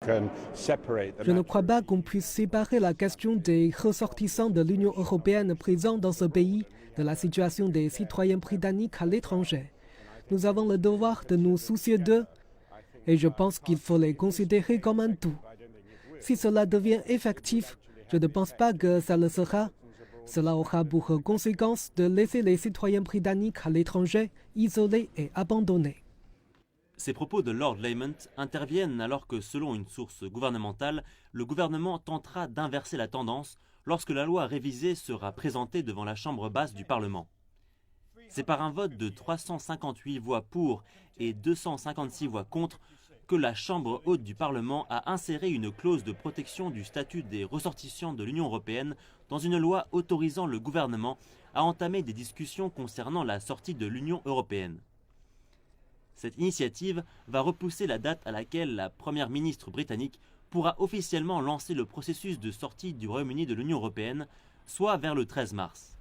Je ne crois pas qu'on puisse séparer la question des ressortissants de l'Union européenne présents dans ce pays de la situation des citoyens britanniques à l'étranger. Nous avons le devoir de nous soucier d'eux et je pense qu'il faut les considérer comme un tout. Si cela devient effectif, je ne pense pas que ça le sera. Cela aura pour conséquence de laisser les citoyens britanniques à l'étranger isolés et abandonnés. Ces propos de Lord Lamont interviennent alors que, selon une source gouvernementale, le gouvernement tentera d'inverser la tendance lorsque la loi révisée sera présentée devant la Chambre basse du Parlement. C'est par un vote de 358 voix pour et 256 voix contre que la Chambre haute du Parlement a inséré une clause de protection du statut des ressortissants de l'Union européenne dans une loi autorisant le gouvernement à entamer des discussions concernant la sortie de l'Union européenne. Cette initiative va repousser la date à laquelle la première ministre britannique pourra officiellement lancer le processus de sortie du Royaume-Uni de l'Union européenne, soit vers le 13 mars.